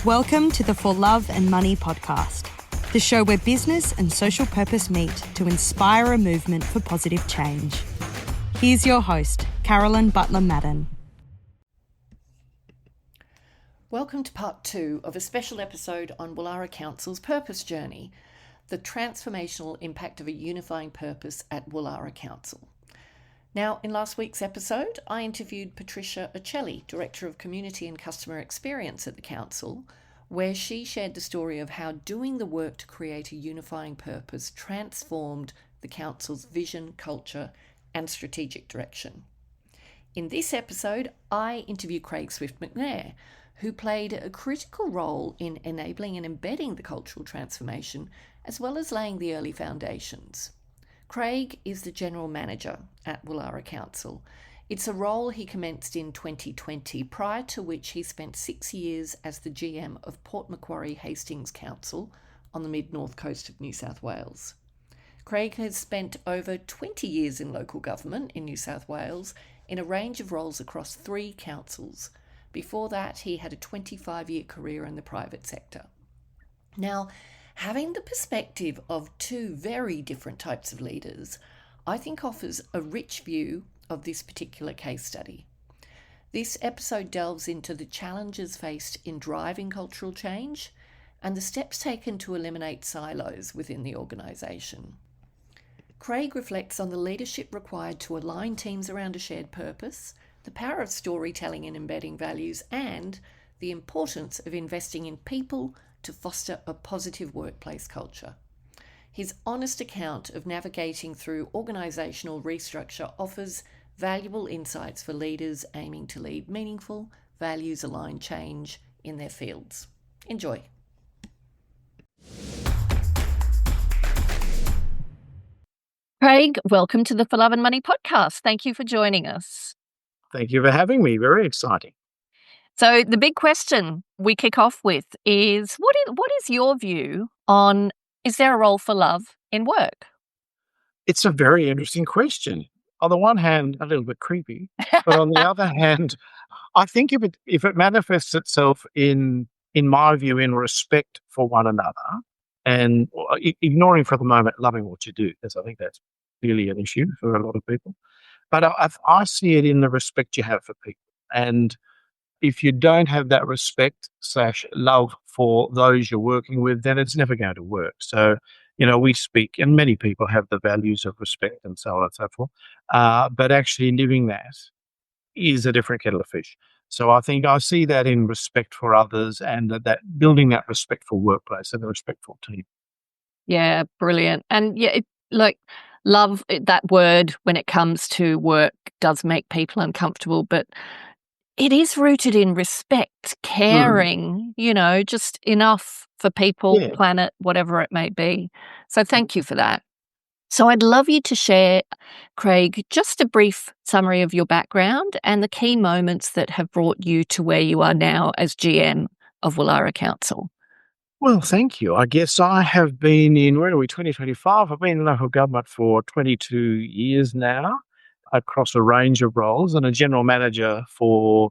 Welcome to the For Love and Money podcast, the show where business and social purpose meet to inspire a movement for positive change. Here's your host, Carolyn Butler-Madden. Welcome to part 2 of a special episode on Woollahra Council's purpose journey, the transformational impact of a unifying purpose at Woollahra Council. Now, in last week's episode, I interviewed Patricia Ocelli, Director of Community and Customer Experience at the Council, where she shared the story of how doing the work to create a unifying purpose transformed the Council's vision, culture, and strategic direction. In this episode, I interview Craig Swift-McNair, who played a critical role in enabling and embedding the cultural transformation, as well as laying the early foundations. Craig is the General Manager at Woollahra Council. It's a role he commenced in 2020, prior to which he spent 6 years as the GM of Port Macquarie Hastings Council on the mid-north coast of New South Wales. Craig has spent over 20 years in local government in New South Wales in a range of roles across 3 councils. Before that, he had a 25-year career in the private sector. Now, having the perspective of 2 very different types of leaders, I think offers a rich view of this particular case study. This episode delves into the challenges faced in driving cultural change and the steps taken to eliminate silos within the organisation. Craig reflects on the leadership required to align teams around a shared purpose, the power of storytelling and embedding values, and the importance of investing in people to foster a positive workplace culture. His honest account of navigating through organisational restructure offers valuable insights for leaders aiming to lead meaningful, values-aligned change in their fields. Enjoy. Craig, welcome to the For Love and Money podcast. Thank you for joining us. Thank you for having me. Very exciting. So the big question we kick off with is, what is your view on, is there a role for love in work? It's a very interesting question. On the one hand, a little bit creepy, but on the other hand, I think if it manifests itself in my view, in respect for one another, and ignoring for the moment loving what you do, because I think that's really an issue for a lot of people. But I see it in the respect you have for people. And if you don't have that respect / love for those you're working with, then it's never going to work. So, we speak, and many people have the values of respect and so on and so forth, but actually living that is a different kettle of fish. So I think I see that in respect for others and that building that respectful workplace and a respectful team. Yeah, brilliant. And yeah, love, that word when it comes to work does make people uncomfortable, but it is rooted in respect, caring, just enough for people, planet, whatever it may be. So thank you for that. So I'd love you to share, Craig, just a brief summary of your background and the key moments that have brought you to where you are now as GM of Woollahra Council. Well, thank you. I guess I have been in, 2025? I've been in local government for 22 years now, across a range of roles, and a general manager for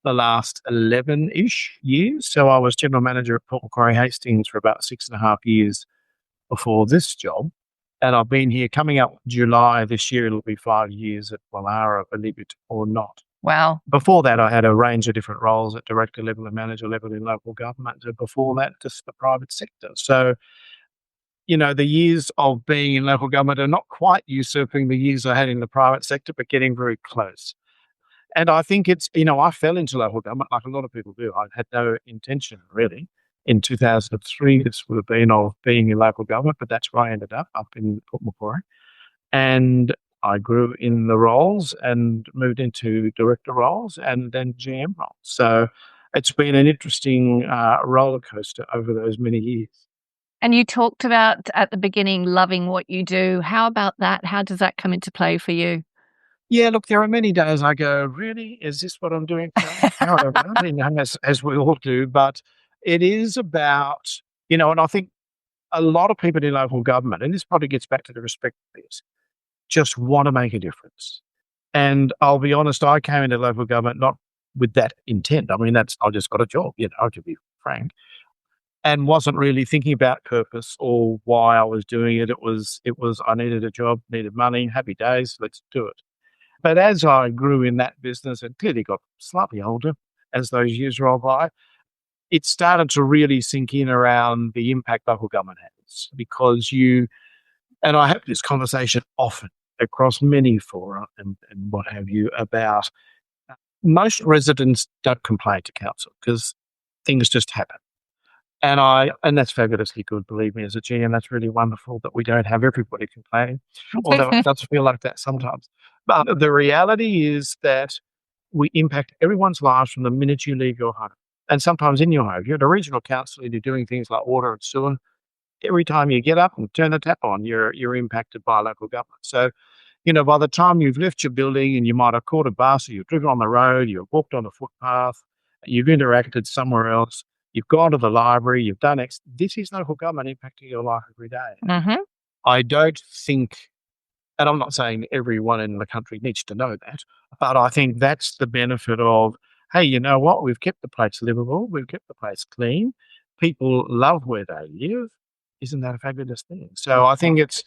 the last 11-ish years. So I was general manager at Port Macquarie Hastings for about 6.5 years before this job. And I've been here coming up July this year. It'll be 5 years at Woollahra, believe it or not. Wow. Before that, I had a range of different roles at director level and manager level in local government. And before that, just the private sector. So, the years of being in local government are not quite usurping the years I had in the private sector, but getting very close. And I think it's, I fell into local government like a lot of people do. I had no intention, really. In 2003, this would have been of being in local government, but that's where I ended up in Port Macquarie. And I grew in the roles and moved into director roles and then GM roles. So it's been an interesting roller coaster over those many years. And you talked about at the beginning loving what you do. How about that? How does that come into play for you? Yeah, look, there are many days I go, really? Is this what I'm doing today? As we all do. But it is about, and I think a lot of people in local government, and this probably gets back to the respect piece, just want to make a difference. And I'll be honest, I came into local government not with that intent. I mean, I just got a job, to be frank, and wasn't really thinking about purpose or why I was doing it. It was I needed a job, needed money, happy days, let's do it. But as I grew in that business and clearly got slightly older as those years rolled by, it started to really sink in around the impact local government has, because and I have this conversation often across many fora and what have you about most residents don't complain to council because things just happen. And that's fabulously good, believe me, as a GM, that's really wonderful that we don't have everybody complaining, although it does feel like that sometimes. But the reality is that we impact everyone's lives from the minute you leave your home. And sometimes in your home, you're at a regional council and you're doing things like water and sewer. Every time you get up and turn the tap on, you're impacted by local government. So, by the time you've left your building and you might have caught a bus or you've driven on the road, you've walked on a footpath, you've interacted somewhere else, you've gone to the library, you've done X, this is local government impacting your life every day. Mm-hmm. I don't think, and I'm not saying everyone in the country needs to know that, but I think that's the benefit of, hey, you know what? We've kept the place livable. We've kept the place clean. People love where they live. Isn't that a fabulous thing? So I think it's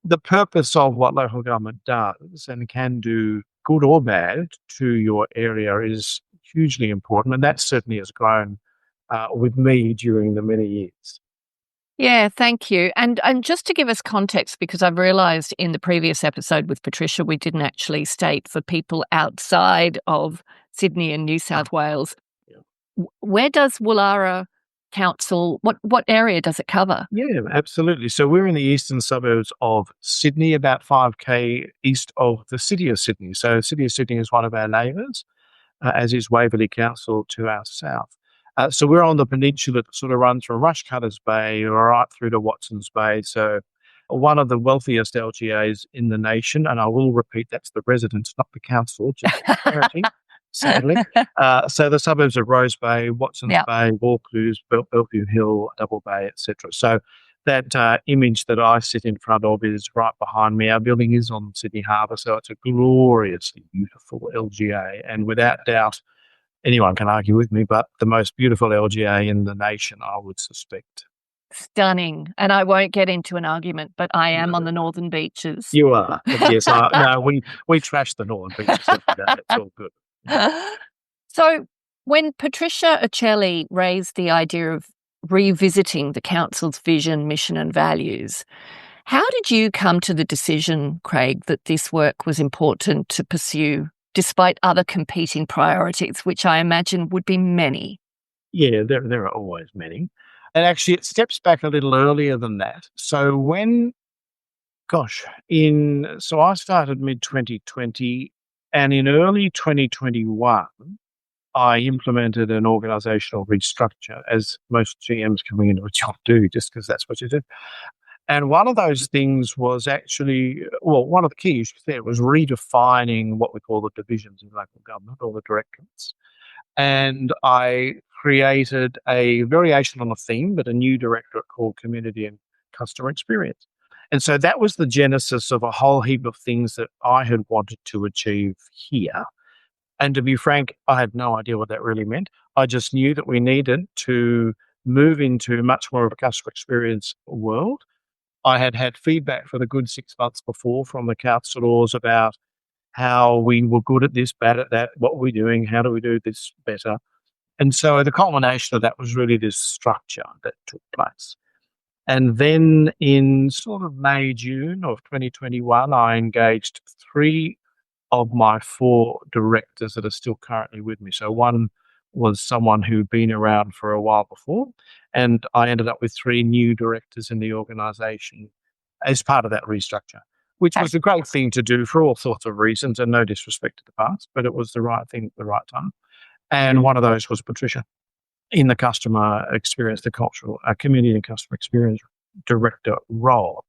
the purpose of what local government does and can do, good or bad, to your area is hugely important. And that certainly has grown with me during the many years. Yeah, thank you. And just to give us context, because I've realised in the previous episode with Patricia, we didn't actually state for people outside of Sydney and New South Wales, where does Woollahra Council, what area does it cover? Yeah, absolutely. So we're in the eastern suburbs of Sydney, about 5K east of the City of Sydney. So City of Sydney is one of our neighbours, as is Waverley Council to our south. So we're on the peninsula that sort of runs from Rushcutters Bay right through to Watson's Bay. So one of the wealthiest LGAs in the nation, and I will repeat, that's the residents, not the council, just clarity, sadly. So the suburbs of Rose Bay, Watson's Bay, Vaucluse, Bellevue Hill, Double Bay, etc. So that image that I sit in front of is right behind me. Our building is on Sydney Harbour, so it's a gloriously beautiful LGA, and without doubt, anyone can argue with me, but the most beautiful LGA in the nation, I would suspect. Stunning. And I won't get into an argument, but I am on the northern beaches. You are. Yes. No, we trash the northern beaches every day. It's all good. So when Patricia Uccelli raised the idea of revisiting the council's vision, mission and values, how did you come to the decision, Craig, that this work was important to pursue despite other competing priorities, which I imagine would be many? Yeah, there are always many. And actually, it steps back a little earlier than that. So so I started mid-2020, and in early 2021, I implemented an organisational restructure, as most GMs coming into a job do, just because that's what you do. And one of those things was actually, one of the key issues there was redefining what we call the divisions in local government, or the directorates. And I created a variation on a theme, but a new directorate called Community and Customer Experience. And so that was the genesis of a whole heap of things that I had wanted to achieve here. And to be frank, I had no idea what that really meant. I just knew that we needed to move into much more of a customer experience world. I had had feedback for the good 6 months before from the councillors about how we were good at this, bad at that, what were we doing, how do we do this better. And so the culmination of that was really this structure that took place. And then in sort of May, June of 2021, I engaged 3 of my 4 directors that are still currently with me. So one was someone who'd been around for a while before, and I ended up with 3 new directors in the organisation as part of that restructure, which was a great thing to do for all sorts of reasons, and no disrespect to the past, but it was the right thing at the right time. And one of those was Patricia in the customer experience, the cultural community and customer experience director role.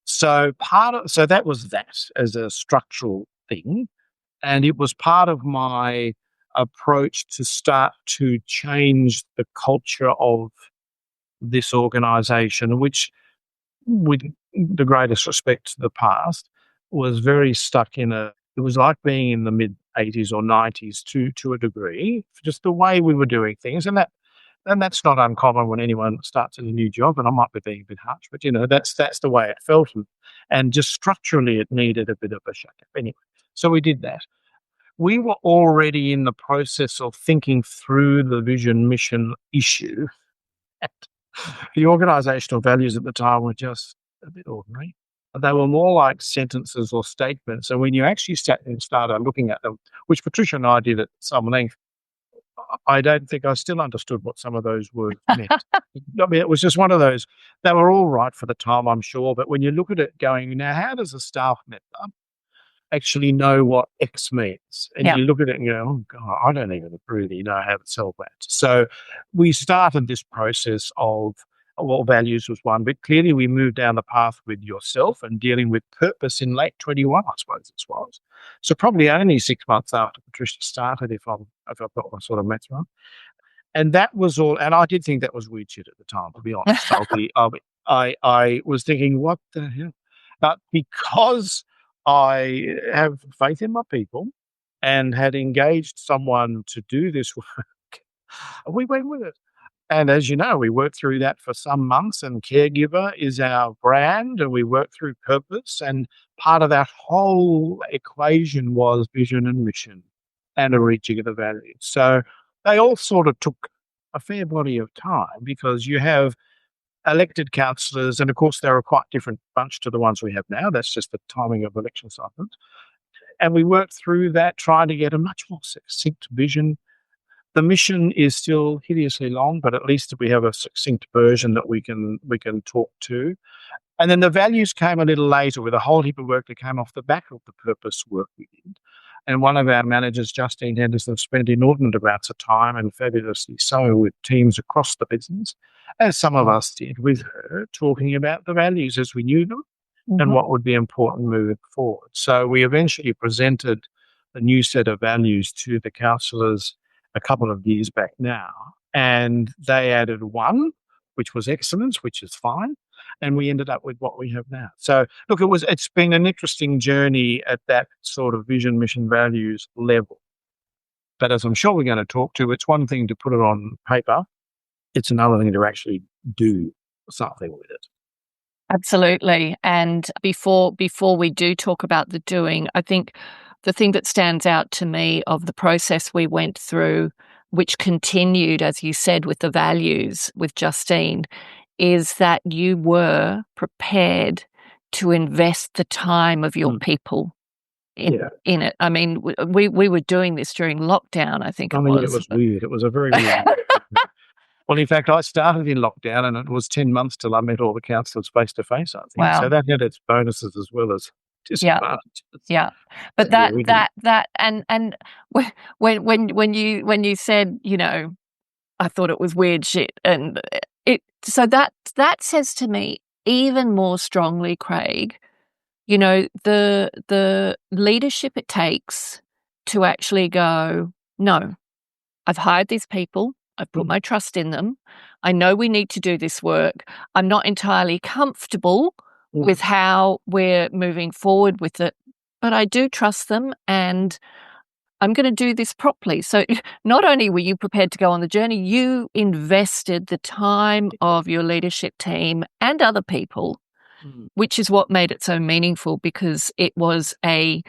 So that was that as a structural thing, and it was part of my approach to start to change the culture of this organisation, which, with the greatest respect to the past, was very stuck it was like being in the 80s or 90s to a degree, just the way we were doing things. And that's not uncommon when anyone starts in a new job, and I might be being a bit harsh, but, that's the way it felt. And just structurally, it needed a bit of a shake-up. Anyway, so we did that. We were already in the process of thinking through the vision mission issue. The organisational values at the time were just a bit ordinary. They were more like sentences or statements. And when you actually sat and started looking at them, which Patricia and I did at some length, I don't think I still understood what some of those words meant. I mean, it was just one of those. They were all right for the time, I'm sure. But when you look at it going, now, how does a staff member actually know what X means? And you look at it and go, oh, God, I don't even really know how to sell that. So we started this process of, well, values was one, but clearly we moved down the path with yourself and dealing with purpose in late 21, I suppose it was. So probably only 6 months after Patricia started, if I've got my sort of maths right. And that was all. And I did think that was weird shit at the time, to be honest. I was thinking, what the hell? But because I have faith in my people and had engaged someone to do this work, we went with it. And as you know, we worked through that for some months, and caregiver is our brand, and we worked through purpose. And part of that whole equation was vision and mission and a reaching of the values. So they all sort of took a fair body of time, because you have elected councillors, and of course they're a quite different bunch to the ones we have now. That's just the timing of election cycles. And we worked through that, trying to get a much more succinct vision. The mission is still hideously long, but at least we have a succinct version that we can talk to. And then the values came a little later, with a whole heap of work that came off the back of the purpose work we did. And one of our managers, Justine Henderson, spent inordinate amounts of time, and fabulously so, with teams across the business, as some of us did with her, talking about the values as we knew them and what would be important moving forward. So we eventually presented the new set of values to the councillors a couple of years back now, and they added one, which was excellence, which is fine, and we ended up with what we have now. So look, it's been an interesting journey at that sort of vision, mission, values level. But as I'm sure we're going to talk to, it's one thing to put it on paper, it's another thing to actually do something with it. Absolutely. And before we do talk about the doing, I think the thing that stands out to me of the process we went through, which continued, as you said, with the values with Justine, is that you were prepared to invest the time of your people in it. I mean, we were doing this during lockdown, I think it was. It was weird. It was a very weird Well, in fact, I started in lockdown, and it was 10 months till I met all the councillors face to face, I think. Wow. So that had its bonuses as well as disadvantages. Yeah. But and when you said, I thought it was weird shit, and so that says to me even more strongly, Craig, the leadership it takes to actually go, no, I've hired these people, I've put my trust in them, I know we need to do this work, I'm not entirely comfortable with how we're moving forward with it, but I do trust them, and I'm going to do this properly. So not only were you prepared to go on the journey, you invested the time of your leadership team and other people, which is what made it so meaningful, because it was a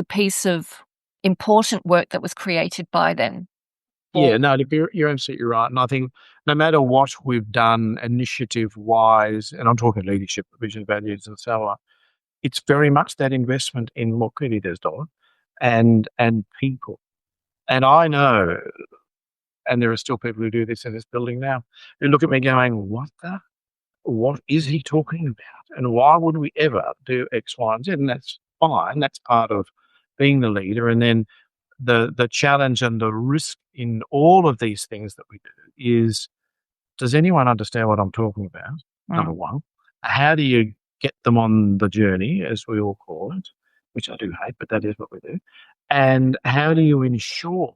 piece of important work that was created by them. Yeah, no, you're absolutely right. And I think no matter what we've done initiative-wise, and I'm talking leadership, vision, values, and so on, it's very much that investment in, well, clearly there's dollar, and people. And I know, and there are still people who do this in this building now, who look at me going, what is he talking about? And why would we ever do X, Y, and Z? And that's fine. That's part of being the leader. And then the challenge and the risk in all of these things that we do is, does anyone understand what I'm talking about? Number one. How do you get them on the journey, as we all call it, which I do hate, but that is what we do. And how do you ensure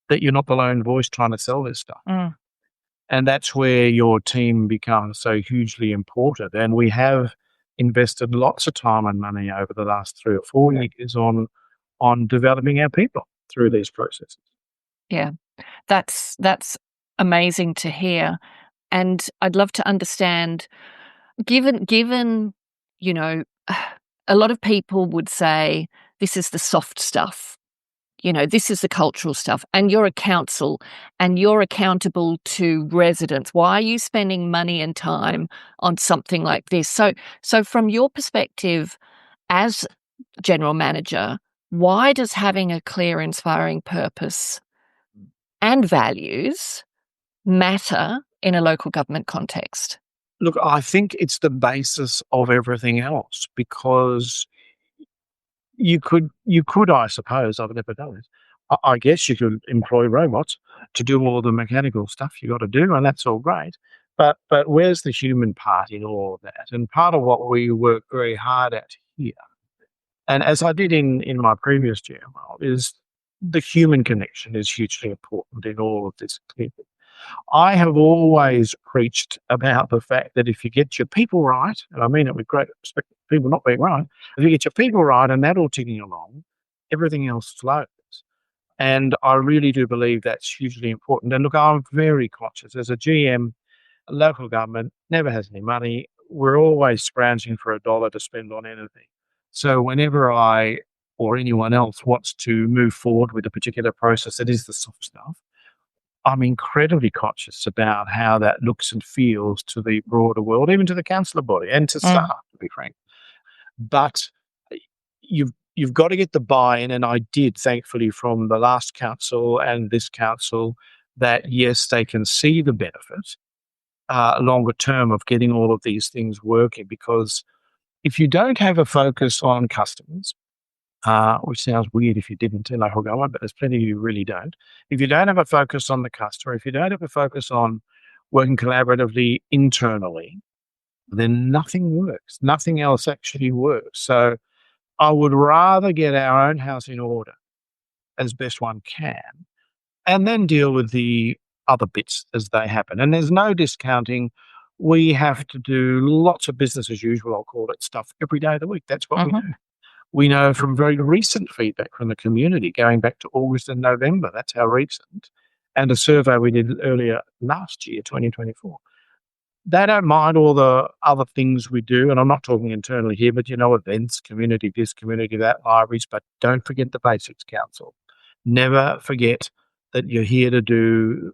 that you're not the lone voice trying to sell this stuff? And that's where your team becomes so hugely important. And we have invested lots of time and money over the last 3 or 4 years on on developing our people through these processes. Yeah, that's amazing to hear. And I'd love to understand, given, you know, a lot of people would say this is the soft stuff. This is the cultural stuff, and you're a council and you're accountable to residents. Why are you spending money and time on something like this? So from your perspective as general manager, why does having a clear, inspiring purpose and values matter in a local government context? Look, I think it's the basis of everything else, because you could, I suppose, I've never done it. I guess you could employ robots to do all the mechanical stuff you got to do, and that's all great. But where's the human part in all of that? And part of what we work very hard at here, and as I did in my previous GM role, is the human connection is hugely important in all of this. I have always preached about the fact that if you get your people right, and I mean it with great respect to people not being right, if you get your people right and that all ticking along, everything else flows. And I really do believe that's hugely important. And look, I'm very conscious as a GM, local government never has any money. We're always scrounging for a dollar to spend on anything. So whenever I or anyone else wants to move forward with a particular process that is the soft stuff, I'm incredibly conscious about how that looks and feels to the broader world, even to the councillor body and to staff, to be frank. But you've got to get the buy-in, and I did, thankfully, from the last council and this council, that yes, they can see the benefit longer term of getting all of these things working. Because if you don't have a focus on customers, which sounds weird if you didn't in local government, but there's plenty of you really don't. If you don't have a focus on the customer, if you don't have a focus on working collaboratively internally, then nothing works. Nothing else actually works. So I would rather get our own house in order as best one can, and then deal with the other bits as they happen. And there's no discounting. We have to do lots of business as usual, I'll call it, stuff every day of the week. That's what we do. We know from very recent feedback from the community, going back to August and November, that's how recent, and a survey we did earlier last year, 2024. They don't mind all the other things we do, and I'm not talking internally here, but events, community this, community that, libraries, but don't forget the basics, council. Never forget that you're here to do,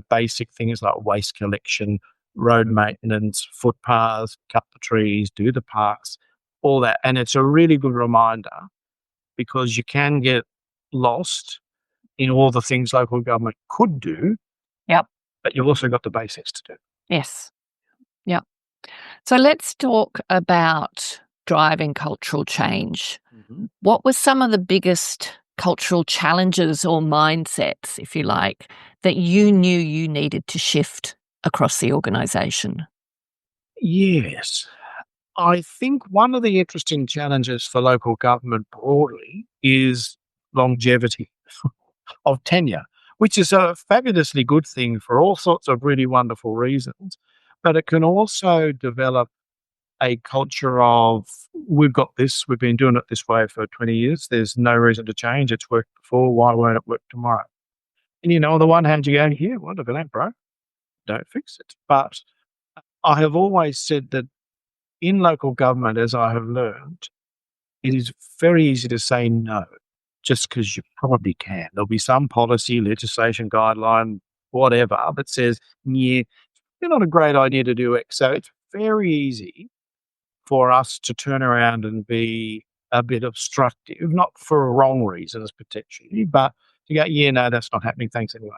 basic things like waste collection, road maintenance, footpaths, cut the trees, do the parks, all that. And it's a really good reminder, because you can get lost in all the things local government could do. Yep. But you've also got the basics to do. Yes. Yep. So let's talk about driving cultural change. What were some of the biggest cultural challenges or mindsets, if you like, that you knew you needed to shift across the organisation? Yes. I think one of the interesting challenges for local government broadly is longevity of tenure, which is a fabulously good thing for all sorts of really wonderful reasons. But it can also develop a culture of, we've got this, we've been doing it this way for 20 years, there's no reason to change, it's worked before, why won't it work tomorrow? And on the one hand you go, yeah, well, look at that, bro, don't fix it. But I have always said that in local government, as I have learned, it is very easy to say no, just because you probably can. There'll be some policy, legislation, guideline, whatever, that says, yeah, it's not a great idea to do X. So it's very easy for us to turn around and be a bit obstructive, not for wrong reasons potentially, but to go, yeah, no, that's not happening, thanks anyway.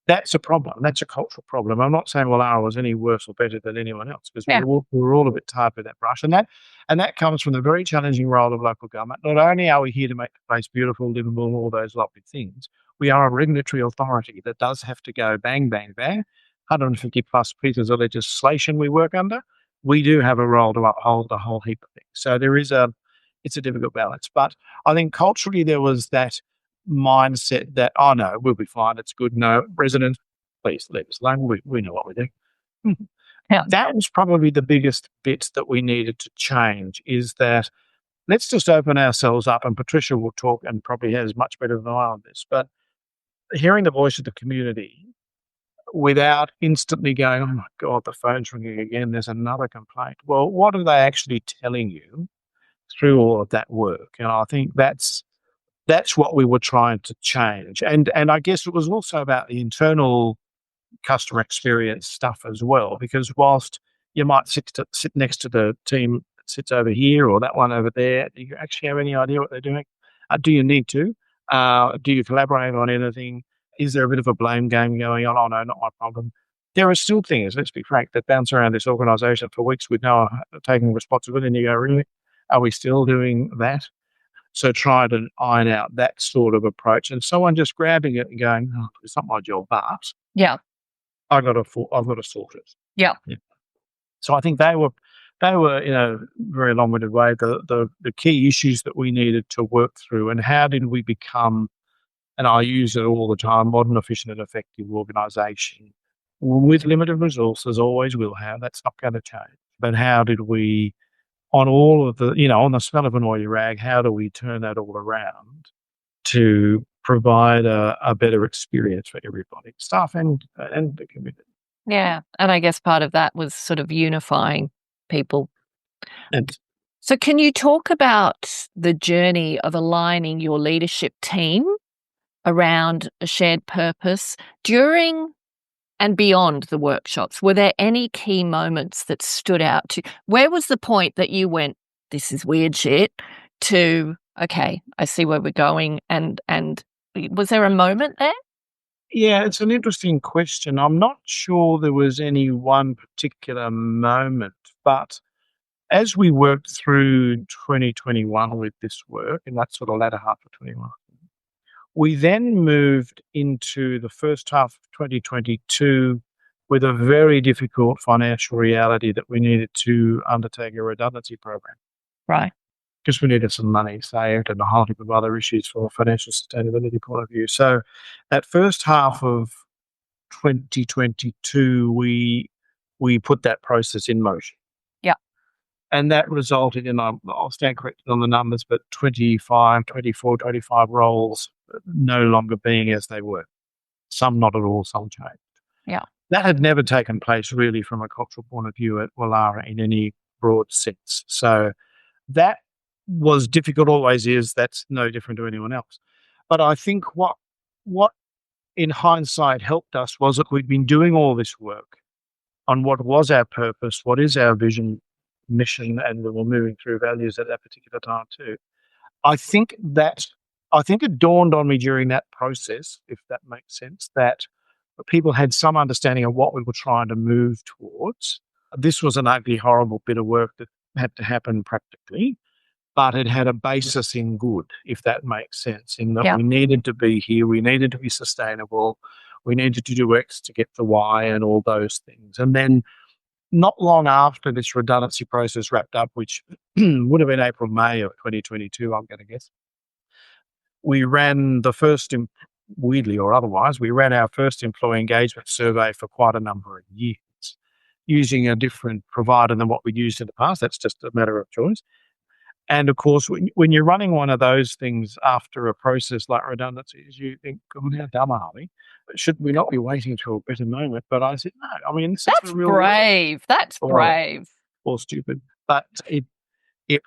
That's a problem. That's a cultural problem. I'm not saying Woollahra was any worse or better than anyone else, because we're all a bit tired with that brush. And that comes from the very challenging role of local government. Not only are we here to make the place beautiful, livable, all those lovely things, we are a regulatory authority that does have to go bang, bang, bang. 150 plus pieces of legislation we work under. We do have a role to uphold a whole heap of things. So it's a difficult balance. But I think culturally there was that mindset that, oh no, we'll be fine, it's good. No, residents, please leave us alone. We know what we do. Yeah. That was probably the biggest bit that we needed to change, is that let's just open ourselves up, and Patricia will talk and probably has much better than I on this, but hearing the voice of the community without instantly going, oh my God, the phone's ringing again, there's another complaint. Well, what are they actually telling you through all of that work? And I think that's what we were trying to change. And I guess it was also about the internal customer experience stuff as well, because whilst you might sit next to the team that sits over here or that one over there, do you actually have any idea what they're doing? Do you need to? Do you collaborate on anything? Is there a bit of a blame game going on? Oh, no, not my problem. There are still things, let's be frank, that bounce around this organisation for weeks with no one taking responsibility, and you go, really? Are we still doing that? So try to iron out that sort of approach, and someone just grabbing it and going, oh, it's not my job, but Yeah. I've got to sort it. Yeah. So I think they were, in a very long-winded way, the key issues that we needed to work through, and how did we become, and I use it all the time, modern, efficient and effective organisation with limited resources, always will have, that's not going to change. But how did we, on all of the, on the smell of an oily rag, how do we turn that all around to provide a better experience for everybody, staff and the community? Yeah. And I guess part of that was sort of unifying people. And so can you talk about the journey of aligning your leadership team around a shared purpose during and beyond the workshops? Were there any key moments that stood out to you? Where was the point that you went, this is weird shit, to, okay, I see where we're going, and was there a moment there? yeah, it's an interesting question. I'm not sure there was any one particular moment, but as we worked through 2021 with this work, in that sort of latter half of 21, we then moved into the first half of 2022 with a very difficult financial reality that we needed to undertake a redundancy program. Right. Because we needed some money saved and a whole heap of other issues from a financial sustainability point of view. So that first half of 2022, we put that process in motion. Yeah. And that resulted in, I'll stand corrected on the numbers, but 25 roles no longer being as they were. Some not at all, some changed. Yeah. That had never taken place really from a cultural point of view at Woollahra in any broad sense. So that was difficult, always is. That's no different to anyone else. But I think what in hindsight helped us was that we'd been doing all this work on what was our purpose, what is our vision, mission, and we were moving through values at that particular time too. I think it dawned on me during that process, if that makes sense, that people had some understanding of what we were trying to move towards. This was an ugly, horrible bit of work that had to happen practically, but it had a basis in good, if that makes sense, in that we needed to be here, we needed to be sustainable, we needed to do X to get the Y and all those things. And then not long after this redundancy process wrapped up, which would have been April, May of 2022, I'm going to guess, we ran the first, weirdly or otherwise, we ran our first employee engagement survey for quite a number of years, using a different provider than what we'd used in the past. That's just a matter of choice. And of course, when you're running one of those things after a process like redundancies, you think, God, how dumb are we? Should we not be waiting till a better moment? But I said, no, I mean, this That's is the real brave. world. That's brave. Or stupid. But it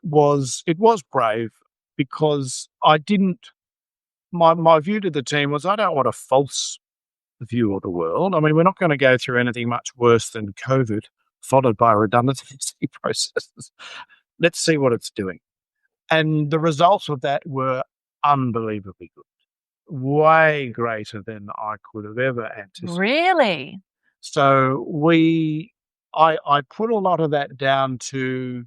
was brave, because I didn't, my view to the team was, I don't want a false view of the world. I mean, we're not going to go through anything much worse than COVID, followed by redundancy processes. Let's see what it's doing. And the results of that were unbelievably good, way greater than I could have ever anticipated. Really? So I put a lot of that down to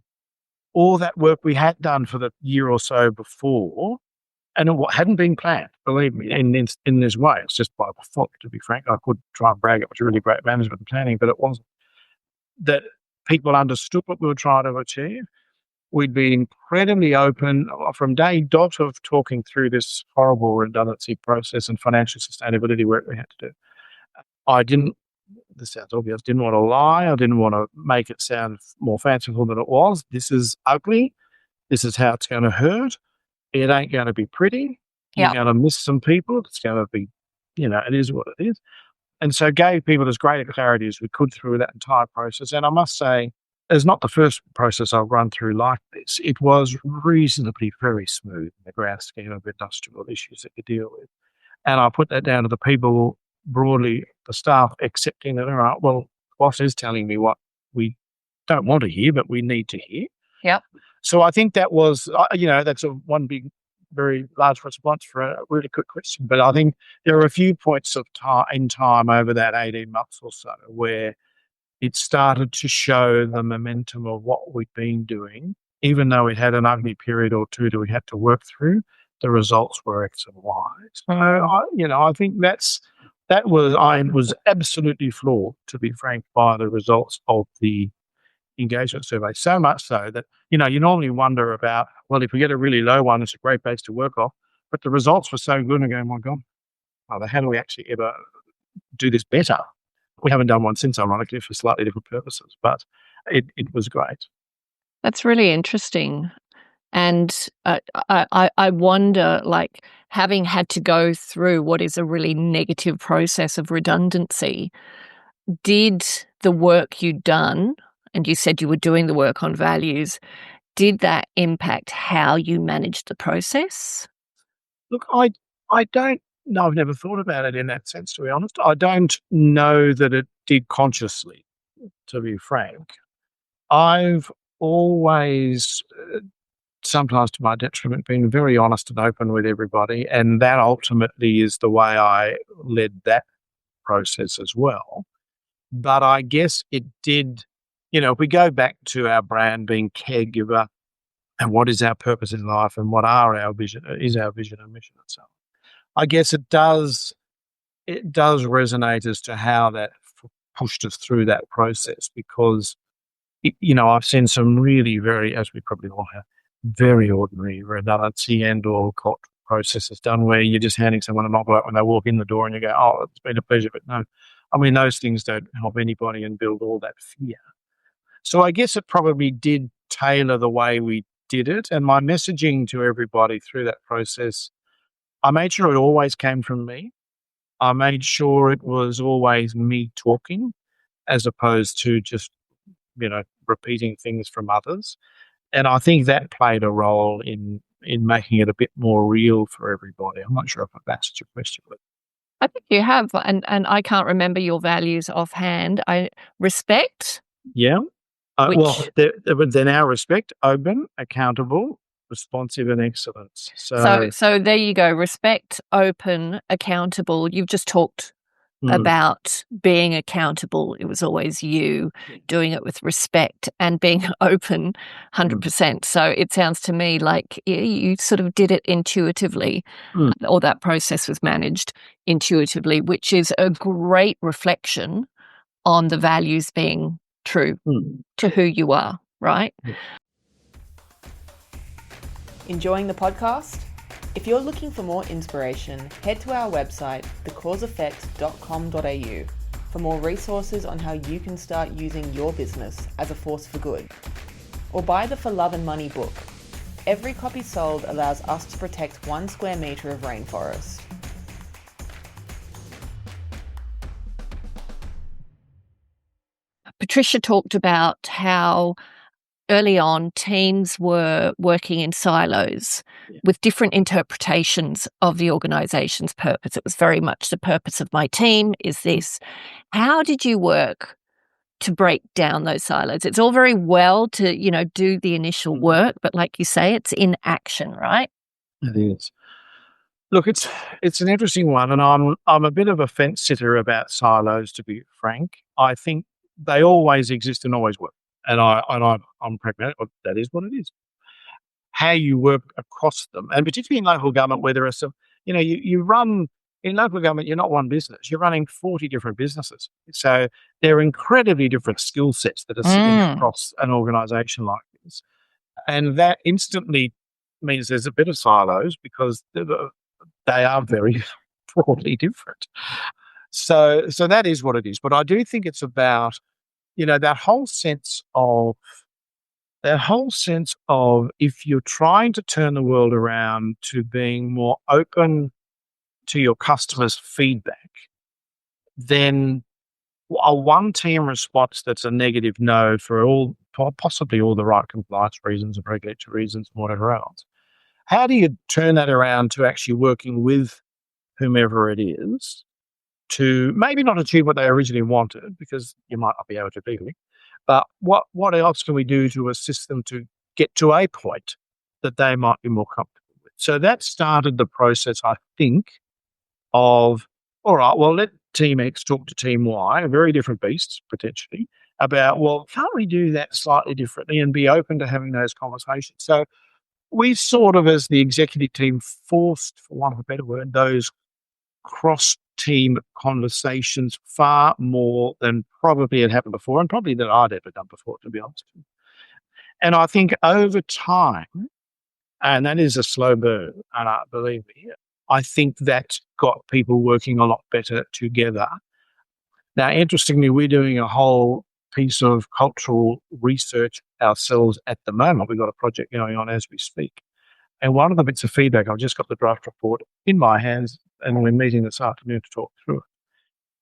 all that work we had done for the year or so before, and it hadn't been planned, believe me, in this way. It's just by default, to be frank. I could try and brag it was really great management and planning, but it wasn't. That people understood what we were trying to achieve. We'd be incredibly open from day dot of talking through this horrible redundancy process and financial sustainability work we had to do. I didn't, this sounds obvious, didn't want to lie. I didn't want to make it sound more fanciful than it was. This is ugly. This is how it's going to hurt. It ain't going to be pretty. You're going to miss some people. It's going to be, it is what it is. And so gave people as great a clarity as we could through that entire process. And I must say, it's not the first process I've run through like this. It was reasonably very smooth in the grand scheme of industrial issues that you deal with. And I put that down to the people broadly, the staff accepting that, all right, well, boss is telling me what we don't want to hear, but we need to hear. Yep. So I think that was, that's one big, very large response for a really good question. But I think there are a few points of time over that 18 months or so where it started to show the momentum of what we'd been doing, even though it had an ugly period or two that we had to work through. The results were X and Y. So I think I was absolutely floored, to be frank, by the results of the engagement survey. So much so that you normally wonder about, well, if we get a really low one, it's a great base to work off. But the results were so good, and I go, my God, how do we actually ever do this better? We haven't done one since, ironically, for slightly different purposes, but it was great. That's really interesting. And I wonder, like, having had to go through what is a really negative process of redundancy, did the work you'd done, and you said you were doing the work on values, did that impact how you managed the process? Look, I don't know. I've never thought about it in that sense, to be honest. I don't know that it did consciously, to be frank. I've always, sometimes to my detriment, been very honest and open with everybody, and that ultimately is the way I led that process as well. But I guess it did, if we go back to our brand being caregiver, and what is our purpose in life, and what are our vision and mission itself, I guess it does resonate as to how that pushed us through that process, because I've seen some really very, as we probably all have, very ordinary redundancy and or court processes done where you're just handing someone an envelope when they walk in the door and you go, oh, it's been a pleasure. But no, I mean, those things don't help anybody and build all that fear. So I guess it probably did tailor the way we did it. And my messaging to everybody through that process, I made sure it always came from me. I made sure it was always me talking as opposed to just, repeating things from others. And I think that played a role in making it a bit more real for everybody. I'm not sure if I've answered your question, but I think you have, and I can't remember your values offhand. Respect. Yeah. Well, they're now respect, open, accountable, responsive, and excellence. So there you go. Respect, open, accountable. You've just talked about being accountable. It was always you doing it with respect and being open 100%. So it sounds to me like you sort of did it intuitively, or that process was managed intuitively, which is a great reflection on the values being true to who you are, right? Enjoying the podcast? If you're looking for more inspiration, head to our website, thecauseeffect.com.au, for more resources on how you can start using your business as a force for good. Or buy the For Love and Money book. Every copy sold allows us to protect 1 square metre of rainforest. Patricia talked about how early on teams were working in silos with different interpretations of the organisation's purpose. It was very much the purpose of my team is this. How did you work to break down those silos? It's all very well to, do the initial work, but like you say, it's in action, right? It is. Look, it's an interesting one, and I'm a bit of a fence sitter about silos, to be frank. I think they always exist and always work. And I'm pragmatic. That is what it is. How you work across them, and particularly in local government, where there are some, you run in local government. You're not one business. You're running 40 different businesses. So there are incredibly different skill sets that are sitting across an organisation like this, and that instantly means there's a bit of silos because they are very broadly different. So that is what it is. But I do think it's about that whole sense of that whole sense of if you're trying to turn the world around to being more open to your customers' feedback, then a one team response that's a negative no for possibly all the right compliance reasons and regulatory reasons and whatever else. How do you turn that around to actually working with whomever it is to maybe not achieve what they originally wanted, because you might not be able to legally, but what else can we do to assist them to get to a point that they might be more comfortable with? So that started the process, I think, of, all right, well, let Team X talk to Team Y, very different beasts potentially, about, well, can't we do that slightly differently and be open to having those conversations? So we sort of, as the executive team, forced, for want of a better word, those cross-team conversations far more than probably had happened before, and probably that I'd ever done before, to be honest. And I think over time, and that is a slow burn, and believe me, I think that got people working a lot better together. Now, interestingly, we're doing a whole piece of cultural research ourselves at the moment. We've got a project going on as we speak. And one of the bits of feedback, I've just got the draft report in my hands, and we're meeting this afternoon to talk through it.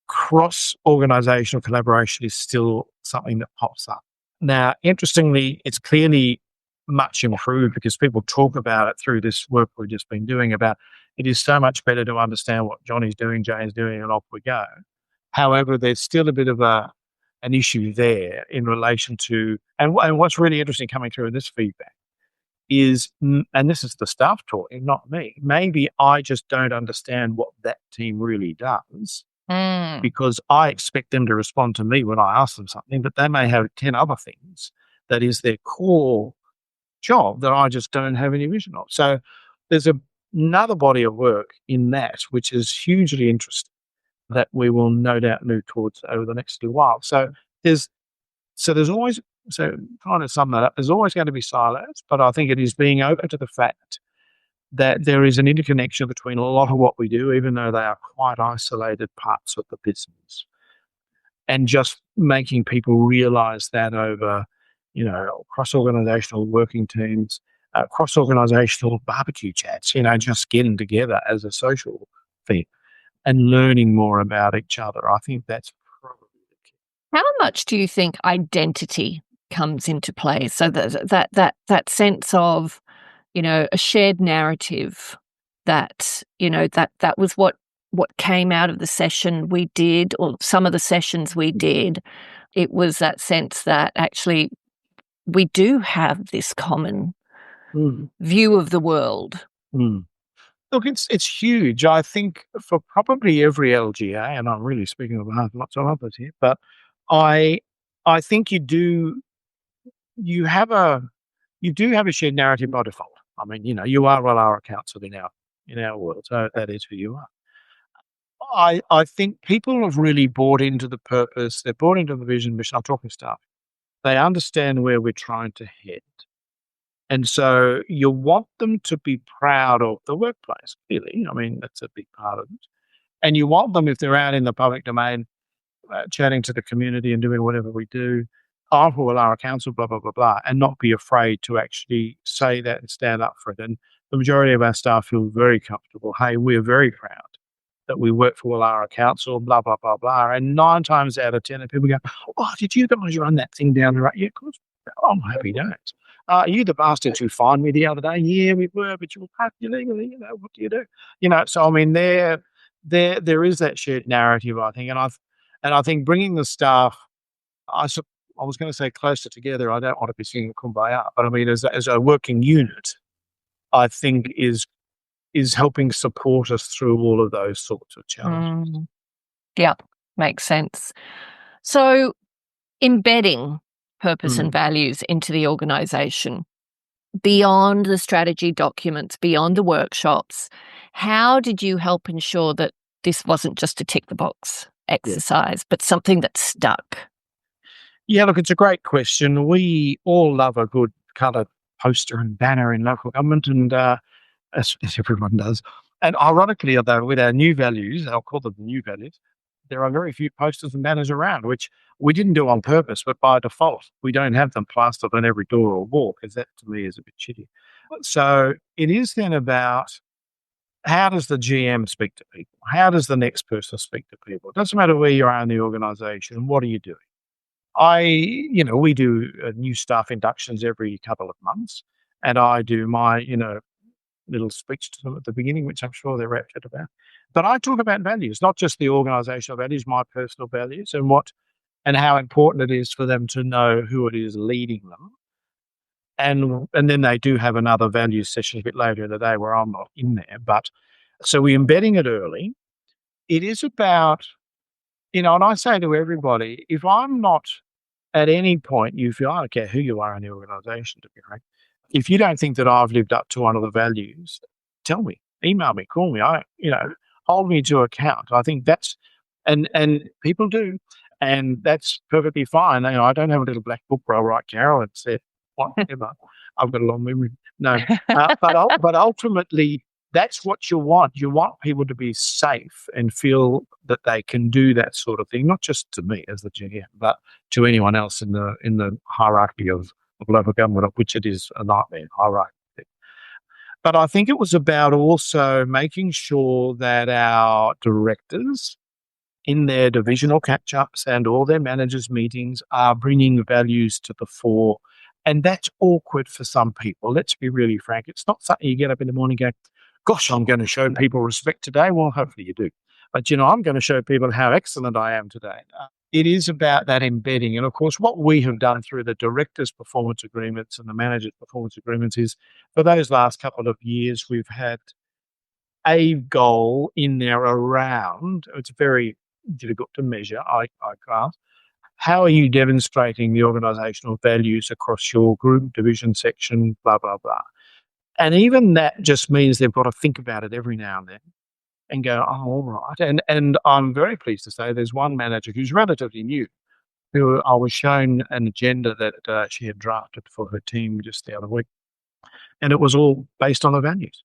Cross-organisational collaboration is still something that pops up. Now, interestingly, it's clearly much improved because people talk about it through this work we've just been doing about it is so much better to understand what Johnny's doing, Jane's doing, and off we go. However, there's still a bit of an issue there in relation to, and what's really interesting coming through in this feedback is, and this is the staff talking, not me, maybe I just don't understand what that team really does because I expect them to respond to me when I ask them something, but they may have 10 other things that is their core job that I just don't have any vision of. So there's another body of work in that which is hugely interesting that we will no doubt move towards over the next little while. So there's always, so kind of sum that up, there's always going to be silos, but I think it is being open to the fact that there is an interconnection between a lot of what we do, even though they are quite isolated parts of the business, and just making people realize that over, cross-organisational working teams, cross-organisational barbecue chats, just getting together as a social thing and learning more about each other. I think that's probably the key. How much do you think identity comes into play? So that sense of, a shared narrative that, that was what came out of the session we did, or some of the sessions we did. It was that sense that actually we do have this common view of the world. Look, it's huge. I think for probably every LGA, and I'm really speaking on behalf of lots of others here, but I think you do have a shared narrative by default. I mean, you are Woollahra Council in our world, so that is who you are. I think people have really bought into the purpose. They're bought into the vision, mission. I'm talking staff. They understand where we're trying to head. And so you want them to be proud of the workplace, clearly. I mean, that's a big part of it. And you want them, if they're out in the public domain, chatting to the community and doing whatever we do, I'm for Woollahra Council, blah, blah, blah, blah, and not be afraid to actually say that and stand up for it. And the majority of our staff feel very comfortable. Hey, we're very proud that we work for Woollahra Council, blah, blah, blah, blah. And 9 times out of 10, people go, oh, did you guys run that thing down the road? Yeah, of course. I'm happy days. You the bastards who fined me the other day? Yeah, we were, but you were parked illegally. What do you do? So I mean, there is that shared narrative, I think, and I think bringing the staff, I was going to say closer together. I don't want to be singing Kumbaya, but I mean, as a working unit, I think is helping support us through all of those sorts of challenges. Yeah, makes sense. So embedding purpose and values into the organisation, beyond the strategy documents, beyond the workshops, how did you help ensure that this wasn't just a tick-the-box exercise, but something that stuck? Yeah, look, it's a great question. We all love a good coloured poster and banner in local government, and as everyone does. And ironically, though, with our new values, I'll call them new values, there are very few posters and banners around, which we didn't do on purpose, but by default. We don't have them plastered on every door or wall, because that to me is a bit shitty. So it is then about, how does the GM speak to people? How does the next person speak to people? It doesn't matter where you are in the organisation. What are you doing? We do new staff inductions every couple of months, and I do my, little speech to them at the beginning, which I'm sure they're raptured about. But I talk about values, not just the organisational values, my personal values, and how important it is for them to know who it is leading them. And then they do have another values session a bit later in the day where I'm not in there. But so we're embedding it early. It is about, and I say to everybody, if I'm not at any point, I don't care who you are in the organisation, to be frank, if you don't think that I've lived up to one of the values, tell me, email me, call me, hold me to account. I think that's, and people do, and that's perfectly fine. I don't have a little black book where I write Carolyn said, whatever. I've got a long memory. No, but ultimately, that's what you want. You want people to be safe and feel that they can do that sort of thing, not just to me as the GM, but to anyone else in the hierarchy of local government, of which it is a nightmare hierarchy. But I think it was about also making sure that our directors in their divisional catch-ups and all their managers' meetings are bringing values to the fore. And that's awkward for some people. Let's be really frank. It's not something you get up in the morning and go, gosh, I'm going to show people respect today. Well, hopefully you do. But, I'm going to show people how excellent I am today. It is about that embedding. And, of course, what we have done through the directors' performance agreements and the managers' performance agreements is, for those last couple of years, we've had a goal in there around, it's very difficult to measure, I grasp, how are you demonstrating the organisational values across your group, division, section, blah, blah, blah. And even that just means they've got to think about it every now and then and go, oh, all right. And I'm very pleased to say there's one manager who's relatively new, who I was shown an agenda that she had drafted for her team just the other week. And it was all based on the values.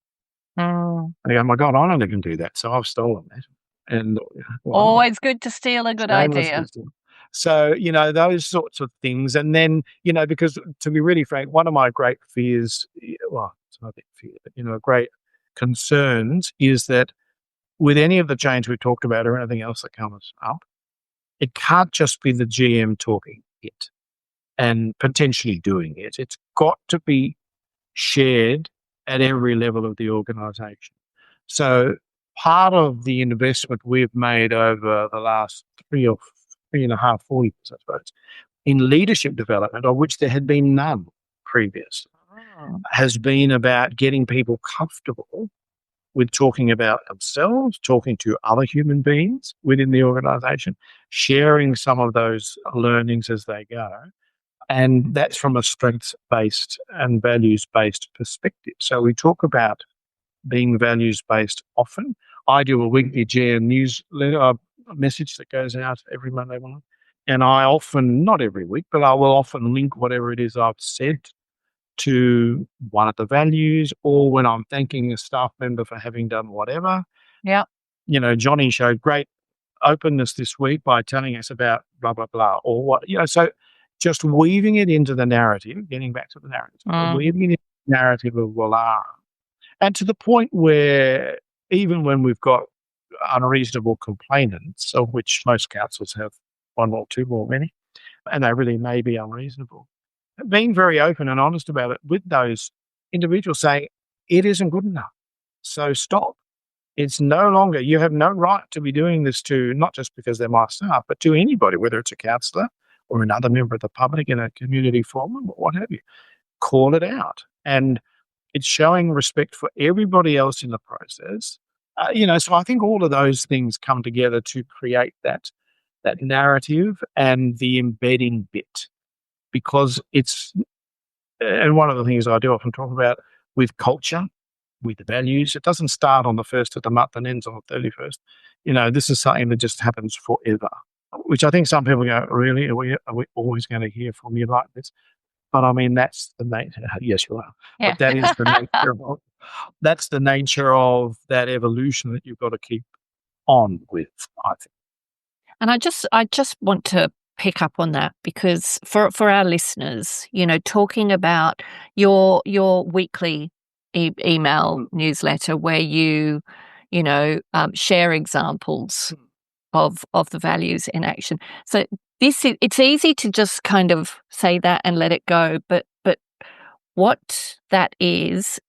And I go, oh my God, I don't even do that. So I've stolen that. And always good to steal a good idea. So, those sorts of things. And then, because to be really frank, one of my great fears, well, it's not a big fear, but, great concerns is that with any of the change we talked about or anything else that comes up, it can't just be the GM talking it and potentially doing it. It's got to be shared at every level of the organisation. So part of the investment we've made over the last 3 and a half, 4 years, I suppose, in leadership development, of which there had been none previous, has been about getting people comfortable with talking about themselves, talking to other human beings within the organisation, sharing some of those learnings as they go. And that's from a strengths-based and values-based perspective. So we talk about being values-based often. I do a weekly GM newsletter, a message that goes out every Monday morning. And I often, not every week, but I will often link whatever it is I've said to one of the values, or when I'm thanking a staff member for having done whatever. Yeah. Johnny showed great openness this week by telling us about blah, blah, blah, or what, so just weaving it into the narrative, getting back to the narrative, weaving it into the narrative of Woollahra. And to the point where even when we've got unreasonable complainants, of which most councils have one or two or many, and they really may be unreasonable, being very open and honest about it with those individuals, saying it isn't good enough, so stop. It's no longer, you have no right to be doing this to, not just because they're my staff, but to anybody, whether it's a councillor or another member of the public in a community forum or what have you. Call it out. And it's showing respect for everybody else in the process. So I think all of those things come together to create that narrative and the embedding bit, because it's, and one of the things I do often talk about with culture, with the values, it doesn't start on the 1st of the month and ends on the 31st. This is something that just happens forever, which I think some people go, really, are we always going to hear from you like this? But I mean, that's the nature. Yes, you are. Yeah. But that is the nature of, that's the nature of that evolution that you've got to keep on with, I think. And I just want to pick up on that, because for our listeners, talking about your weekly email newsletter where you share examples of the values in action. So it's easy to just kind of say that and let it go, but what that is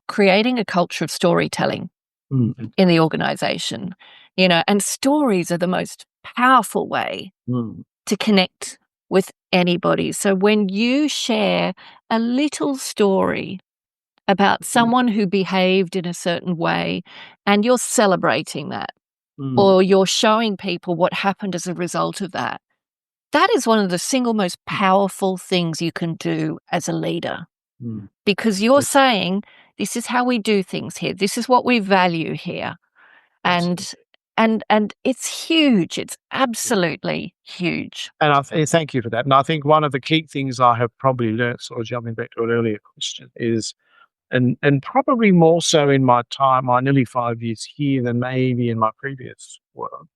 creating a culture of storytelling in the organization, and stories are the most powerful way to connect with anybody. So when you share a little story about someone who behaved in a certain way and you're celebrating that, or you're showing people what happened as a result of that, that is one of the single most powerful things you can do as a leader. Because you're saying, this is how we do things here. This is what we value here. And it's huge. It's absolutely huge. And thank you for that. And I think one of the key things I have probably learnt, sort of jumping back to an earlier question, is, and probably more so in my time, my nearly 5 years here than maybe in my previous work,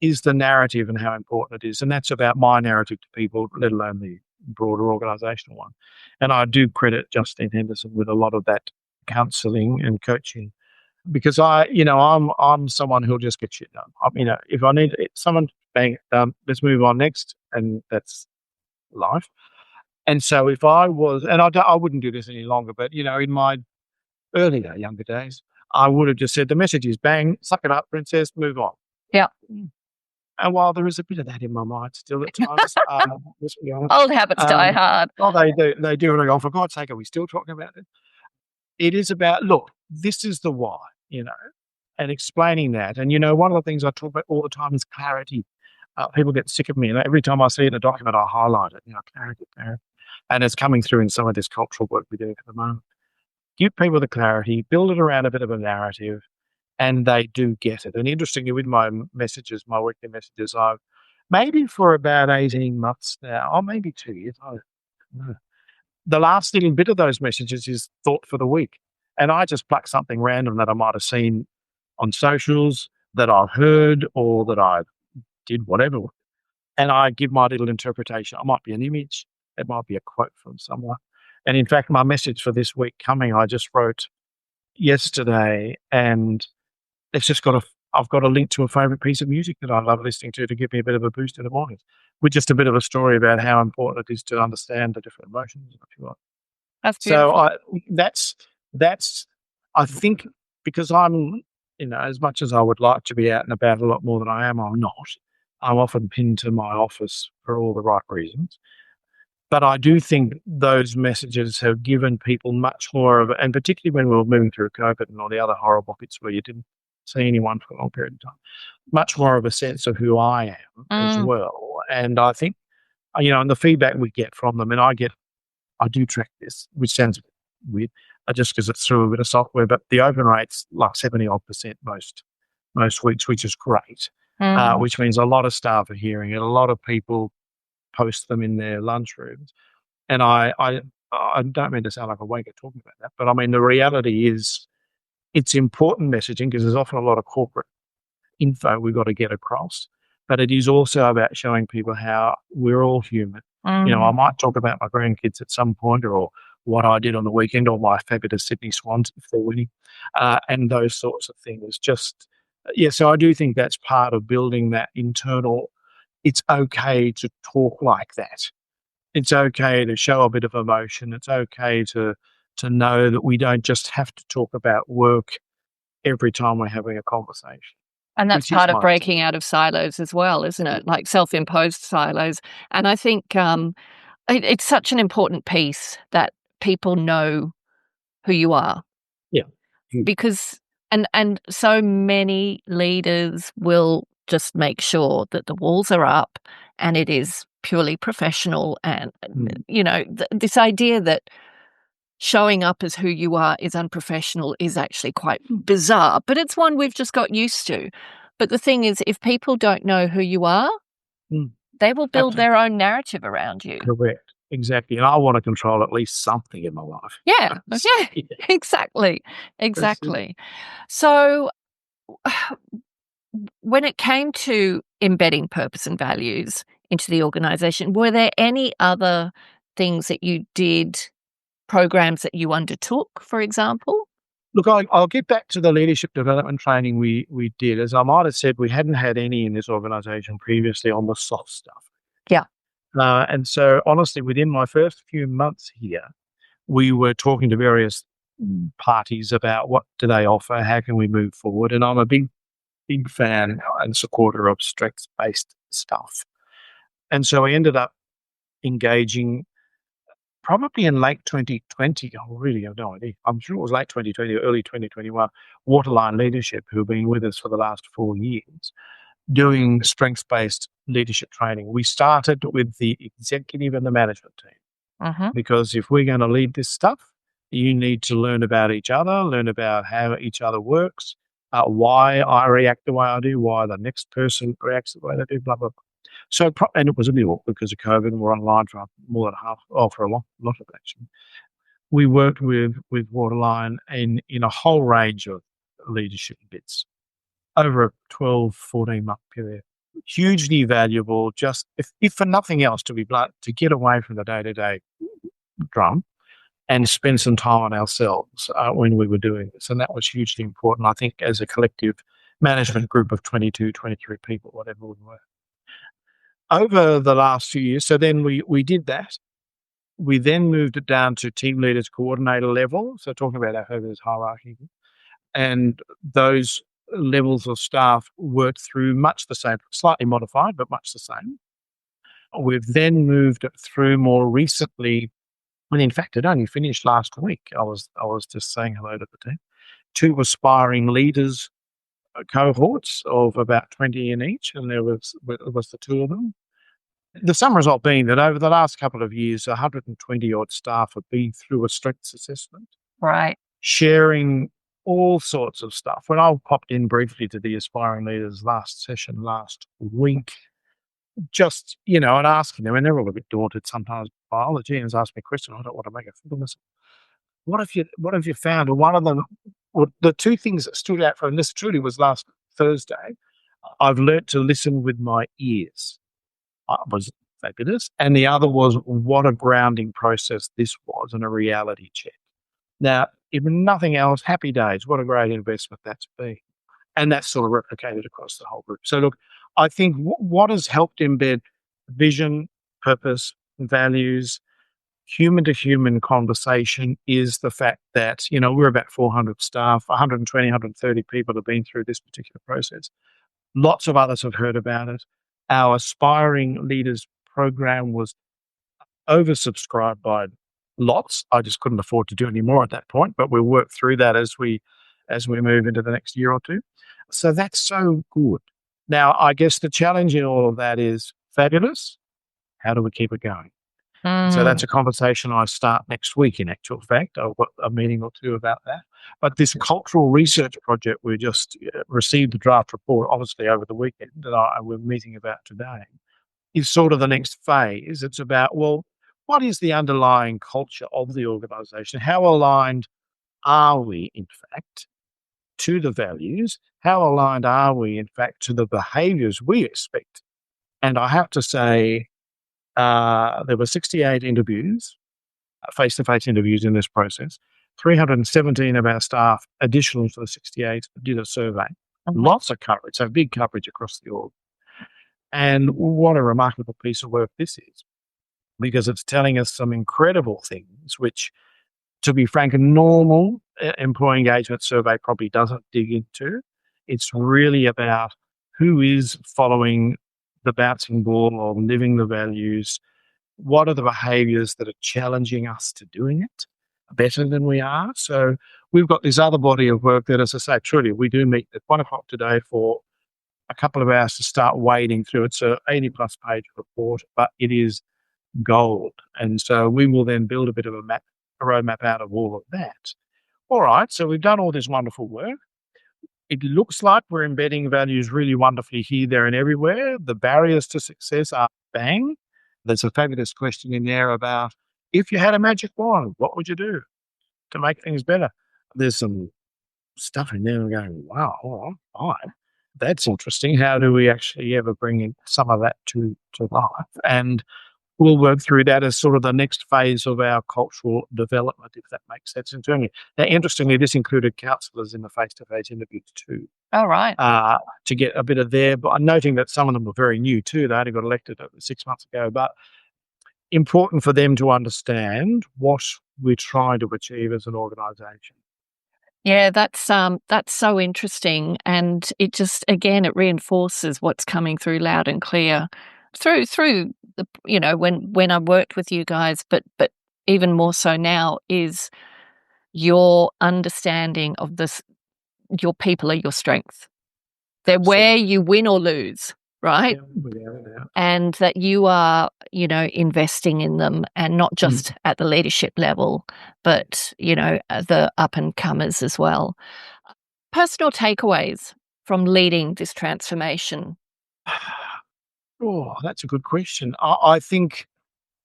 is the narrative and how important it is. And that's about my narrative to people, let alone the broader organisational one. And I do credit Justine Henderson with a lot of that counselling and coaching, because I'm someone who'll just get shit done. If I need someone, bang, done, let's move on next, and that's life. And so if I was, and I wouldn't do this any longer, but in my earlier, younger days, I would have just said the message is bang, suck it up, princess, move on. Yeah. And while there is a bit of that in my mind still at times, let's be honest. Old habits die hard. Oh, they do. And I go, for God's sake, are we still talking about it? It is about, look, this is the why, and explaining that. And, one of the things I talk about all the time is clarity. People get sick of me. And every time I see it in a document, I highlight it, clarity. And it's coming through in some of this cultural work we're doing at the moment. Give people the clarity, build it around a bit of a narrative, and they do get it. And interestingly, with my messages, my weekly messages, I've maybe for about 18 months now, or maybe 2 years, I don't know. The last little bit of those messages is thought for the week. And I just pluck something random that I might have seen on socials, that I've heard, or that I did, whatever. And I give my little interpretation. It might be an image. It might be a quote from someone. And in fact, my message for this week coming, I just wrote yesterday, and it's just I've got a link to a favourite piece of music that I love listening to give me a bit of a boost in the morning, with just a bit of a story about how important it is to understand the different emotions, if you like. That's beautiful. So that's I think, because I'm, as much as I would like to be out and about a lot more than I am, I'm not. I'm often pinned to my office for all the right reasons. But I do think those messages have given people much more of, and particularly when we were moving through COVID and all the other horrible bits where you didn't see anyone for a long period of time, much more of a sense of who I am as well. And I think, and the feedback we get from them, and I do track this, which sounds a bit weird, just because it's through a bit of software, but the open rate's like 70-odd% most weeks, which is great, which means a lot of staff are hearing it. A lot of people post them in their lunchrooms. And I don't mean to sound like a wanker talking about that, but I mean, the reality is it's important messaging, because there's often a lot of corporate info we've got to get across, but it is also about showing people how we're all human. I might talk about my grandkids at some point, or what I did on the weekend, or my fabulous Sydney Swans if they're winning, and those sorts of things. So I do think that's part of building that internal, it's okay to talk like that. It's okay to show a bit of emotion. It's okay to know that we don't just have to talk about work every time we're having a conversation. And that's part of breaking out of silos as well, isn't it? Like self-imposed silos. And I think it's such an important piece that people know who you are. Yeah. Because, and so many leaders will just make sure that the walls are up and it is purely professional. And, this idea that showing up as who you are is unprofessional is actually quite bizarre, but it's one we've just got used to. But the thing is, if people don't know who you are, they will build their own narrative around you. Correct. Exactly. And I want to control at least something in my life. Yeah. Exactly. So when it came to embedding purpose and values into the organisation, were there any other things that you did, programs that you undertook, for example? Look, I'll get back to the leadership development training we did. As I might have said, we hadn't had any in this organisation previously on the soft stuff. Yeah. And so, honestly, within my first few months here, we were talking to various parties about what do they offer, how can we move forward. And I'm a big fan and supporter of strengths-based stuff. And so I ended up engaging probably in late 2020. I really have no idea. I'm sure it was late 2020 or early 2021, Waterline Leadership, who have been with us for the last 4 years, doing strengths-based leadership training. We started with the executive and the management team, because if we're going to lead this stuff, you need to learn about each other, learn about how each other works, why I react the way I do, why the next person reacts the way they do, blah, blah, blah. So, and it was a bit awkward because of COVID, and we're online for more than for a lot of it, actually. We worked with Waterline in a whole range of leadership bits over a 12, 14-month period. Hugely valuable, just if for nothing else, to be blunt, to get away from the day-to-day drum and spend some time on ourselves when we were doing this. And that was hugely important, I think, as a collective management group of 22, 23 people, whatever we were. Over the last few years, so then we did that. We then moved it down to team leaders coordinator level, so talking about our Herbert's hierarchy. And those levels of staff worked through much the same, slightly modified, but much the same. We've then moved it through more recently, and in fact, it only finished last week. I was just saying hello to the team. 2 aspiring leaders cohorts of about 20 in each, and there was the 2 of them. The sum result being that over the last couple of years, 120 odd staff have been through a strengths assessment, Right. sharing all sorts of stuff. When I popped in briefly to the aspiring leaders last session last week, just, and asking them, and they're all a bit daunted sometimes. Biology, and asked me a question. I don't want to make a fool of myself. What have you found? And one of them, or the 2 things that stood out from this truly was last Thursday. I've learnt to listen with my ears. Was fabulous. And the other was what a grounding process this was, and a reality check. Now, if nothing else, happy days. What a great investment that's been. And that's sort of replicated across the whole group. So look, I think what has helped embed vision, purpose, values, human-to-human conversation is the fact that, we're about 400 staff, 120, 130 people have been through this particular process. Lots of others have heard about it. Our Aspiring Leaders program was oversubscribed by lots. I just couldn't afford to do any more at that point, but we'll work through that as we move into the next year or 2. So that's so good. Now, I guess the challenge in all of that is fabulous. How do we keep it going? So that's a conversation I start next week, in actual fact. I've got a meeting or 2 about that. But this cultural research project, we just received the draft report, obviously, over the weekend, that we're meeting about today, is sort of the next phase. It's about, well, what is the underlying culture of the organisation? How aligned are we, in fact, to the values? How aligned are we, in fact, to the behaviours we expect? And I have to say, there were 68 interviews, face-to-face interviews in this process. 317 of our staff, additional to the 68, did a survey. Lots of coverage, so big coverage across the org. And what a remarkable piece of work this is, because it's telling us some incredible things, which, to be frank, a normal employee engagement survey probably doesn't dig into. It's really about who is following the bouncing ball or living the values. What are the behaviours that are challenging us to doing it better than we are? So we've got this other body of work that, as I say, truly, we do meet at 1:00 today for a couple of hours to start wading through. It's a 80-plus page report, but it is gold. And so we will then build a bit of a roadmap out of all of that. All right, so we've done all this wonderful work. It looks like we're embedding values really wonderfully here, there, and everywhere. The barriers to success are bang. There's a fabulous question in there about, if you had a magic wand, what would you do to make things better? There's some stuff in there going, wow, all right, fine. That's interesting. How do we actually ever bring in some of that to life? And we'll work through that as sort of the next phase of our cultural development, if that makes sense internally. Now, interestingly, this included counsellors in the face-to-face interviews too. Oh, right. To get a bit of their, but I'm noting that some of them were very new too. They only got elected 6 months ago, but important for them to understand what we're trying to achieve as an organisation. Yeah, that's so interesting, and it just again it reinforces what's coming through loud and clear through the when I worked with you guys, but even more so now is your understanding of this. Your people are your strength. They're where you win or lose, right? Yeah, without a doubt. And that you are, investing in them, and not just at the leadership level, but, the up and comers as well. Personal takeaways from leading this transformation. Oh, that's a good question. I think,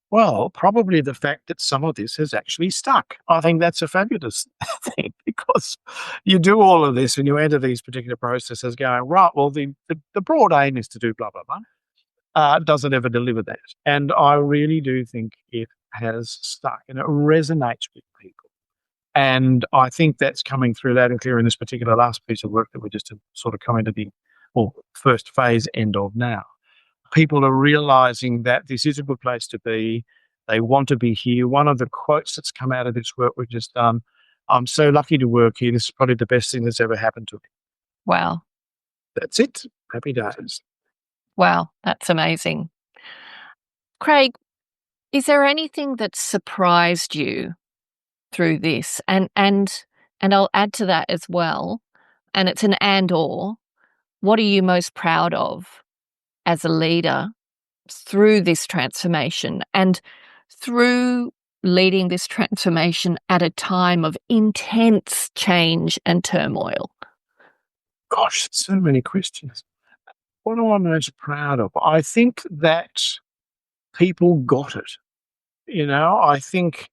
well, probably the fact that some of this has actually stuck. I think that's a fabulous thing, because you do all of this and you enter these particular processes going, right, well, the broad aim is to do blah, blah, blah. Doesn't ever deliver that. And I really do think it has stuck and it resonates with people. And I think that's coming through loud and clear in this particular last piece of work that we just sort of come into the first phase end of now. People are realizing that this is a good place to be. They want to be here. One of the quotes that's come out of this work we've just done, I'm so lucky to work here. This is probably the best thing that's ever happened to me. Wow. That's it. Happy days. Wow, that's amazing. Craig, is there anything that surprised you through this? And I'll add to that as well, and it's an and/or. What are you most proud of as a leader through this transformation, and through leading this transformation at a time of intense change and turmoil? Gosh, so many questions. What am I most proud of? I think that people got it. I think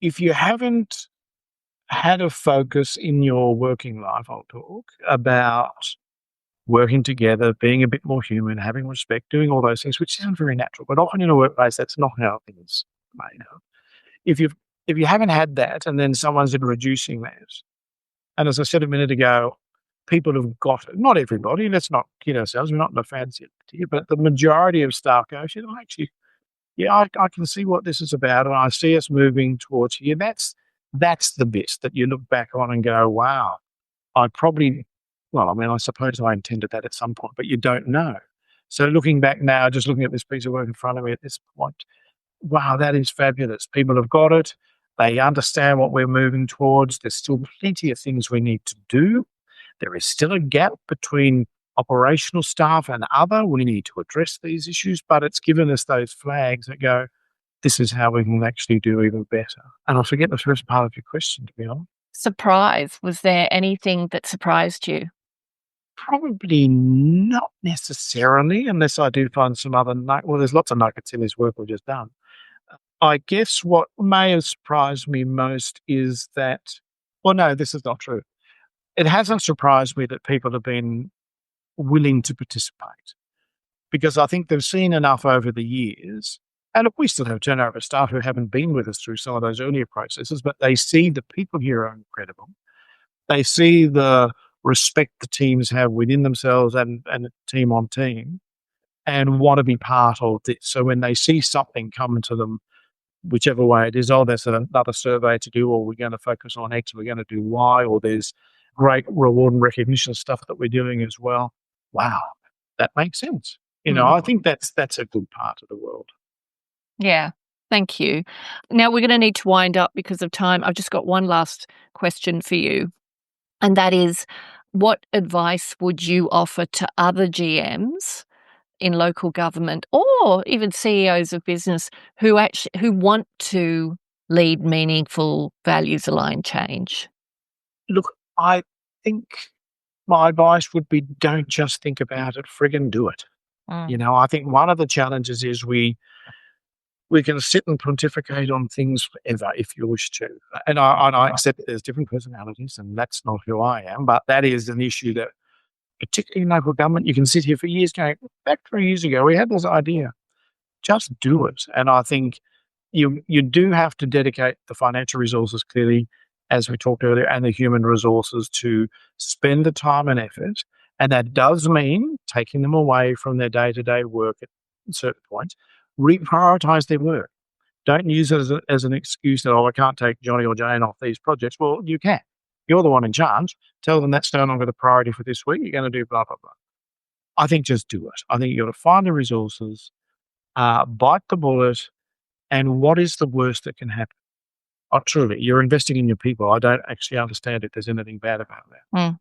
if you haven't had a focus in your working life, I'll talk about working together, being a bit more human, having respect, doing all those things, which sound very natural, but often in a workplace, that's not how things made out. If you haven't had that, and then someone's introducing that, and as I said a minute ago, people have got it. Not everybody. Let's not kid ourselves. We're not in a fancy here, but the majority of staff go, I can see what this is about, and I see us moving towards here. That's the bit that you look back on and go, wow, I suppose I intended that at some point, but you don't know. So looking back now, just looking at this piece of work in front of me at this point, wow, that is fabulous. People have got it. They understand what we're moving towards. There's still plenty of things we need to do. There is still a gap between operational staff and other. We need to address these issues, but it's given us those flags that go, this is how we can actually do even better. And I forget the first part of your question, to be honest. Surprise. Was there anything that surprised you? Probably not necessarily, unless I do find some other there's lots of nuggets in this work we've just done. I guess what may have surprised me most is that, no, this is not true. It hasn't surprised me that people have been willing to participate, because I think they've seen enough over the years. And look, we still have turnover staff who haven't been with us through some of those earlier processes, but they see the people here are incredible. They see the respect the teams have within themselves and team on team, and want to be part of this. So when they see something come to them, whichever way it is, there's another survey to do, or we're going to focus on X, we're going to do Y, or there's great reward and recognition stuff that we're doing as well. Wow, that makes sense. I think that's a good part of the world. Yeah, thank you. Now we're going to need to wind up because of time. I've just got one last question for you, and that is, what advice would you offer to other GMs in local government, or even CEOs of business who want to lead meaningful, values-aligned change? Look, I think my advice would be, don't just think about it, friggin' do it. I think one of the challenges is we can sit and pontificate on things forever if you wish to. And I accept that there's different personalities, and that's not who I am, but that is an issue that particularly in local government. You can sit here for years going, back 3 years ago, we had this idea. Just do it. And I think you do have to dedicate the financial resources, clearly, as we talked earlier, and the human resources to spend the time and effort. And that does mean taking them away from their day-to-day work at certain points. Reprioritize their work. Don't use it as an excuse that, I can't take Johnny or Jane off these projects. Well, you can. You're the one in charge. Tell them that's no longer the priority for this week. You're going to do blah, blah, blah. I think just do it. I think you've got to find the resources, bite the bullet, and what is the worst that can happen? Oh, truly, you're investing in your people. I don't actually understand if there's anything bad about that.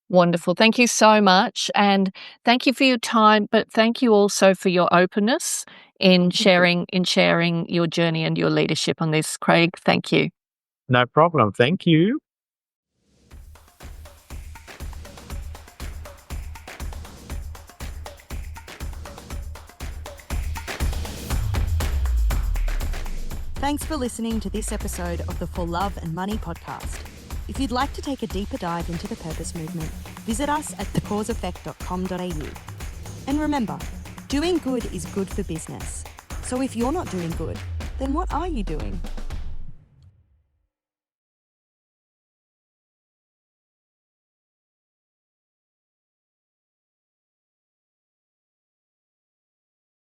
Wonderful. Thank you so much. And thank you for your time, but thank you also for your openness in sharing your journey and your leadership on this, Craig. Thank you. No problem. Thank you. Thanks for listening to this episode of the For Love and Money podcast. If you'd like to take a deeper dive into the purpose movement, visit us at thecauseeffect.com.au. And remember, doing good is good for business. So if you're not doing good, then what are you doing?